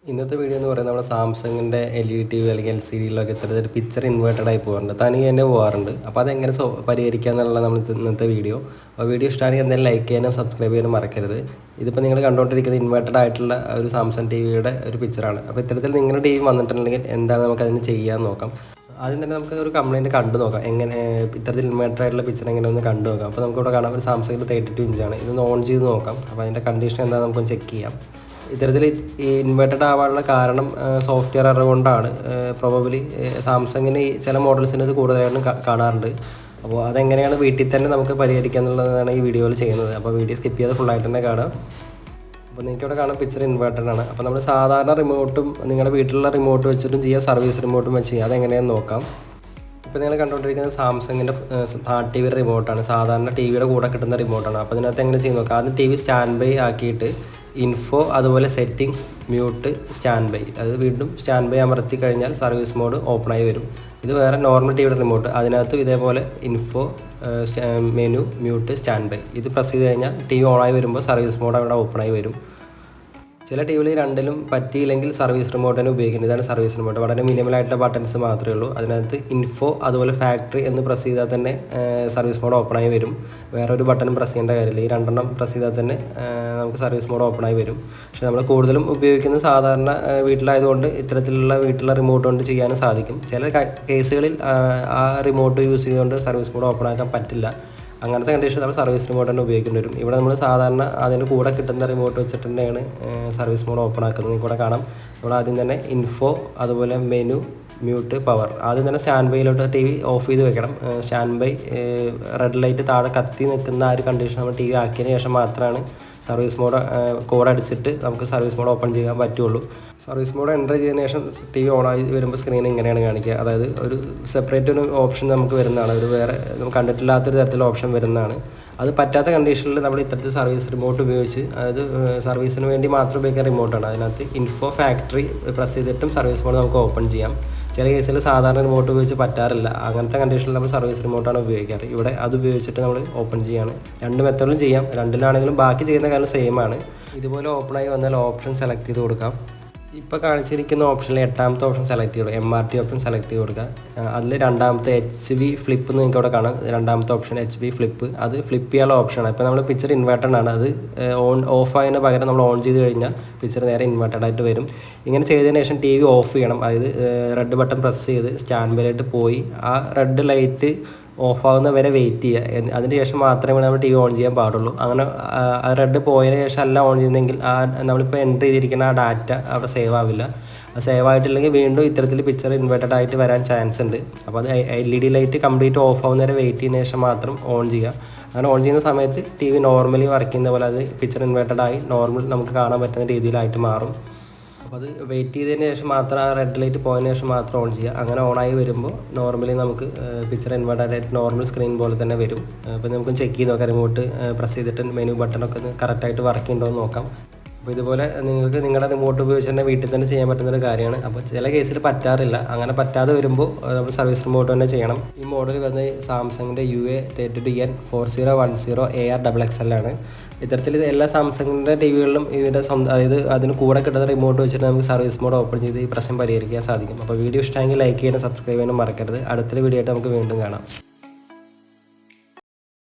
ഇന്നത്തെ വീഡിയോ എന്ന് പറയുന്നത് നമ്മുടെ സാംസങ്ങിൻ്റെ LED TV അല്ലെങ്കിൽ LCDയിലൊക്കെ ഇത്തരത്തിൽ പിക്ചർ ഇൻവേർട്ടഡ് ആയി പോകാറുണ്ട്, തനിയെ തന്നെ പോകാറുണ്ട്. അപ്പോൾ അതെങ്ങനെ പരിഹരിക്കുക എന്നുള്ള നമ്മൾ ഇന്നത്തെ വീഡിയോ. അപ്പോൾ വീഡിയോ ഇഷ്ടമാണെങ്കിൽ എന്തായാലും ലൈക്ക് ചെയ്യാനും സബ്സ്ക്രൈബ് ചെയ്യാനും മറക്കരുത്. ഇതിപ്പോൾ നിങ്ങൾ കണ്ടുകൊണ്ടിരിക്കുന്നത് ഇൻവേർട്ടഡ് ആയിട്ടുള്ള ഒരു സാംസങ് TVയുടെ ഒരു പിക്ചറാണ്. അപ്പോൾ ഇത്തരത്തിൽ നിങ്ങളുടെ TV വന്നിട്ടുണ്ടെങ്കിൽ എന്താണ് നമുക്കതിന് ചെയ്യാൻ നോക്കാം. ആദ്യം തന്നെ നമുക്ക് ഒരു കംപ്ലയിൻറ്റ് കണ്ടു നോക്കാം, എങ്ങനെ ഇത്തരത്തിൽ ഇൻവേർട്ടർ ആയിട്ടുള്ള പിക്ചർ എങ്ങനെ ഒന്ന് കണ്ടു നോക്കാം. അപ്പോൾ നമുക്കിവിടെ കാണാം ഒരു സാംസങ്ങിൻ്റെ 32 ഇഞ്ചാണ്. ഇതൊന്ന് ഓൺ ചെയ്ത് നോക്കാം. അപ്പോൾ അതിൻ്റെ കണ്ടീഷൻ എന്താണെന്ന് നമുക്കൊന്ന് ചെക്ക് ചെയ്യാം. ഇത്തരത്തിൽ ഈ ഇൻവേർട്ടഡ് ആവാനുള്ള കാരണം സോഫ്റ്റ്വെയർ എറർ കൊണ്ടാണ്. പ്രോബബിലി സാംസങ്ങിന് ചില മോഡൽസിന് ഇത് കൂടുതലായിട്ടും കാണാറുണ്ട്. അപ്പോൾ അതെങ്ങനെയാണ് വീട്ടിൽ തന്നെ നമുക്ക് പരിഹരിക്കുക എന്നുള്ളതാണ് ഈ വീഡിയോയിൽ ചെയ്യുന്നത്. അപ്പോൾ വീഡിയോ സ്കിപ്പ് ചെയ്ത് ഫുള്ളായിട്ട് തന്നെ കാണാം. അപ്പോൾ നിങ്ങൾക്ക് ഇവിടെ കാണാം പിക്ചർ ഇൻവേർട്ടഡ് ആണ്. അപ്പോൾ നമ്മൾ സാധാരണ റിമോട്ടും നിങ്ങളുടെ വീട്ടിലുള്ള റിമോട്ട് വെച്ചിട്ടും ചെയ്യാം, സർവീസ് റിമോട്ടും വെച്ച് ചെയ്യാം. അതെങ്ങനെയാണെന്ന് നോക്കാം. ഇപ്പോൾ നിങ്ങൾ കണ്ടുകൊണ്ടിരിക്കുന്നത് സാംസങ്ങിൻ്റെ സ്മാർട്ട് TV റിമോട്ടാണ്. സാധാരണ TVയുടെ കൂടെ കിട്ടുന്ന റിമോട്ടാണ്. അപ്പോൾ അതിനകത്ത് എങ്ങനെ ചെയ്ത് നോക്കാം. ആദ്യം TV സ്റ്റാൻഡ് ബൈ ആക്കിയിട്ട് ഇൻഫോ അതുപോലെ സെറ്റിങ്സ് മ്യൂട്ട് സ്റ്റാൻഡ് ബൈ, അത് വീണ്ടും സ്റ്റാൻഡ് ബൈ അമർത്തി കഴിഞ്ഞാൽ സർവീസ് മോഡ് ഓപ്പണായി വരും. ഇത് വേറെ നോർമൽ TVയുടെ റിമോട്ട്, അതിനകത്ത് ഇതേപോലെ info menu mute stand by ഇത് പ്രസ് ചെയ്ത് കഴിഞ്ഞാൽ TV ഓണായി വരുമ്പോൾ സർവീസ് മോഡ് അവിടെ ഓപ്പണായി വരും. ചില TVയിൽ രണ്ടിലും പറ്റിയില്ലെങ്കിൽ സർവീസ് റിമോട്ട് തന്നെ ഉപയോഗിക്കുന്നത്. ഇതാണ് സർവീസ് റിമോട്ട്. വളരെ മിനിമലായിട്ടുള്ള ബട്ടൺസ് മാത്രമേ ഉള്ളൂ. അതിനകത്ത് ഇൻഫോ അതുപോലെ ഫാക്ടറി എന്ന് പ്രസ് ചെയ്താൽ തന്നെ സർവീസ് മോഡ് ഓപ്പണായി വരും. വേറൊരു ബട്ടണും പ്രസ് ചെയ്യേണ്ട കാര്യമില്ല. ഈ രണ്ടെണ്ണം പ്രസ് ചെയ്താൽ തന്നെ നമുക്ക് സർവീസ് മോഡ് ഓപ്പണായി വരും. പക്ഷേ നമ്മൾ കൂടുതലും ഉപയോഗിക്കുന്നത് സാധാരണ വീട്ടിലായതുകൊണ്ട് ഇത്തരത്തിലുള്ള വീട്ടിലുള്ള റിമോട്ട് കൊണ്ട് ചെയ്യാനും സാധിക്കും. ചില കേസുകളിൽ ആ റിമോട്ട് യൂസ് ചെയ്തുകൊണ്ട് സർവീസ് മോഡ് ഓപ്പൺ ആക്കാൻ പറ്റില്ല. അങ്ങനത്തെ കണ്ടീഷൻ നമ്മൾ സർവീസ് റിമോട്ട് തന്നെ ഉപയോഗിക്കേണ്ടി വരും. ഇവിടെ നമ്മൾ സാധാരണ അതിന് കൂടെ കിട്ടുന്ന റിമോട്ട് വെച്ചിട്ട് തന്നെയാണ് സർവീസ് മോഡ് ഓപ്പൺ ആക്കുന്നത്. നിങ്ങൾക്ക് ഇവിടെ കാണാം. നമ്മൾ ആദ്യം തന്നെ ഇൻഫോ അതുപോലെ മെനു മ്യൂട്ട് പവർ, ആദ്യം തന്നെ സ്റ്റാൻഡ് ബൈയിലോട്ട് TV ഓഫ് ചെയ്ത് വെക്കണം. സ്റ്റാൻഡ് ബൈ റെഡ് ലൈറ്റ് താഴെ കത്തി നിൽക്കുന്ന ആ ഒരു കണ്ടീഷൻ നമ്മൾ TV ആക്കിയതിന് ശേഷം മാത്രമാണ് സർവീസ് മോഡ് കോഡ് അടിച്ചിട്ട് നമുക്ക് സർവീസ് മോഡ് ഓപ്പൺ ചെയ്യാൻ പറ്റുള്ളൂ. സർവീസ് മോഡ് എൻ്റർ ചെയ്തതിന് ശേഷം TV ഓണായി വരുമ്പോൾ സ്ക്രീൻ ഇങ്ങനെയാണ് കാണിക്കുക. അതായത് ഒരു സെപ്പറേറ്റ് ഒരു ഓപ്ഷൻ നമുക്ക് വരുന്നതാണ്, ഒരു വേറെ നമുക്ക് കണ്ടിട്ടില്ലാത്തൊരു തരത്തിലുള്ള ഓപ്ഷൻ വരുന്നതാണ്. അത് പറ്റാത്ത കണ്ടീഷനിൽ നമ്മൾ ഇത്തരത്തിൽ സർവീസ് റിമോട്ട് ഉപയോഗിച്ച്, അതായത് സർവീസിന് വേണ്ടി മാത്രം ഉപയോഗിക്കുന്ന റിമോട്ടാണ്. അതിനകത്ത് ഇൻഫോ ഫാക്ടറി പ്രസ് ചെയ്തിട്ടും സർവീസ് മോഡ് നമുക്ക് ഓപ്പൺ ചെയ്യാം. ചില കേസിൽ സാധാരണ റിമോട്ട് ഉപയോഗിച്ച് പറ്റാറില്ല. അങ്ങനത്തെ കണ്ടീഷനിൽ നമ്മൾ സർവീസ് റിമോട്ടാണ് ഉപയോഗിക്കാറ്. ഇവിടെ അത് ഉപയോഗിച്ചിട്ട് നമ്മൾ ഓപ്പൺ ചെയ്യാണ്. രണ്ട് മെത്തേഡിലും ചെയ്യാം. രണ്ടിലാണെങ്കിലും ബാക്കി ചെയ്യുന്ന കാര്യം സെയിം ആണ്. ഇതുപോലെ ഓപ്പണായി വന്നാൽ ഓപ്ഷൻ സെലക്ട് ചെയ്ത് കൊടുക്കാം. ഇപ്പോൾ കാണിച്ചിരിക്കുന്ന ഓപ്ഷനിൽ 8ാമത്തെ ഓപ്ഷൻ സെലക്ട് ചെയ്ത് MRT ഓപ്ഷൻ സെലക്ട് ചെയ്ത് കൊടുക്കുക. അതിൽ രണ്ടാമത്തെ HV ഫ്ലിപ്പ് എന്ന് നിങ്ങൾക്ക് അവിടെ കാണാം. രണ്ടാമത്തെ ഓപ്ഷൻ HV ഫ്ലിപ്പ്, അത് ഫ്ലിപ്പ് ചെയ്യാനുള്ള ഓപ്ഷനാണ്. ഇപ്പോൾ നമ്മൾ പിക്ചർ ഇൻവേർട്ടഡ് ആണ്, അത് ഓഫ് ആയതിന് പകരം നമ്മൾ ഓൺ ചെയ്ത് കഴിഞ്ഞാൽ പിക്ചർ നേരെ ഇൻവേർട്ടഡ് ആയിട്ട് വരും. ഇങ്ങനെ ചെയ്തതിന് ശേഷം TV ഓഫ് ചെയ്യണം. അതായത് റെഡ് ബട്ടൺ പ്രസ് ചെയ്ത് സ്റ്റാൻഡ് ബൈയിലോട്ട് പോയി ആ റെഡ് ലൈറ്റ് ഓഫാകുന്ന വരെ വെയിറ്റ് ചെയ്യുക. അതിന് ശേഷം മാത്രമേ നമ്മൾ TV ഓൺ ചെയ്യാൻ പാടുള്ളൂ. അങ്ങനെ ആ റെഡ് പോയതിന് ശേഷം അല്ല ഓൺ ചെയ്യുന്നതെങ്കിൽ നമ്മളിപ്പോൾ എൻ്റർ ചെയ്തിരിക്കുന്ന ആ ഡാറ്റ അവിടെ സേവ് ആവില്ല. അത് സേവ് ആയിട്ടില്ലെങ്കിൽ വീണ്ടും ഇത്തരത്തിൽ പിക്ചർ ഇൻവേർട്ടഡ് ആയിട്ട് വരാൻ ചാൻസ് ഉണ്ട്. അപ്പോൾ അത് LED ലൈറ്റ് കംപ്ലീറ്റ് ഓഫ് ആവുന്ന വരെ വെയിറ്റ് ചെയ്യുന്ന ശേഷം മാത്രം ഓൺ ചെയ്യുക. അങ്ങനെ ഓൺ ചെയ്യുന്ന സമയത്ത് TV നോർമലി വർക്ക് ചെയ്യുന്ന പോലെ അത് പിക്ചർ ഇൻവേർട്ടഡ് ആയി നോർമൽ നമുക്ക് കാണാൻ പറ്റുന്ന രീതിയിലായിട്ട് മാറും. അപ്പോൾ അത് വെയിറ്റ് ചെയ്തതിന് ശേഷം മാത്രം ആ റെഡ് ലൈറ്റ് പോയതിന് ശേഷം മാത്രം ഓൺ ചെയ്യുക. അങ്ങനെ ഓണായി വരുമ്പോൾ നോർമലി നമുക്ക് പിക്ചർ ഇൻവേർട്ടഡ് ആയിട്ട് നോർമൽ സ്ക്രീൻ പോലെ തന്നെ വരും. അപ്പോൾ നമുക്ക് ചെക്ക് ചെയ്ത് നോക്കാം. റിമോട്ട് പ്രസ് ചെയ്തിട്ട് മെനു ബട്ടണൊക്കെ ഒന്ന് കറക്റ്റായിട്ട് വർക്ക് ചെയ്യുന്നുണ്ടോ എന്ന് നോക്കാം. അപ്പോൾ ഇതുപോലെ നിങ്ങൾക്ക് നിങ്ങളുടെ റിമോട്ട് ഉപയോഗിച്ച് തന്നെ വീട്ടിൽ തന്നെ ചെയ്യാൻ പറ്റുന്നൊരു കാര്യമാണ്. അപ്പോൾ ചില കേസിൽ പറ്റാറില്ല. അങ്ങനെ പറ്റാതെ വരുമ്പോൾ നമ്മൾ സർവീസ് റിമോട്ട് തന്നെ ചെയ്യണം. ഈ മോഡൽ വരുന്നത് സാംസങ്ങിൻ്റെ UA32N 4010 AR XXL ആണ്. ഇത്തരത്തിൽ എല്ലാ സാംസങ്ങിൻ്റെ TVകളിലും ഇതിൻ്റെ സ്വന്തം, അതായത് അതിന് കൂടെ കിട്ടുന്ന റിമോട്ട് വെച്ചിട്ട് നമുക്ക് സർവീസ് മോഡ് ഓപ്പൺ ചെയ്ത് ഈ പ്രശ്നം പരിഹരിക്കാൻ സാധിക്കും. അപ്പോൾ വീഡിയോ ഇഷ്ടമെങ്കിൽ ലൈക്ക് ചെയ്യാനും സബ്സ്ക്രൈബ് ചെയ്യാനും മറക്കരുത്. അടുത്തൊരു വീഡിയോ ആയിട്ട് നമുക്ക് വീണ്ടും കാണാം.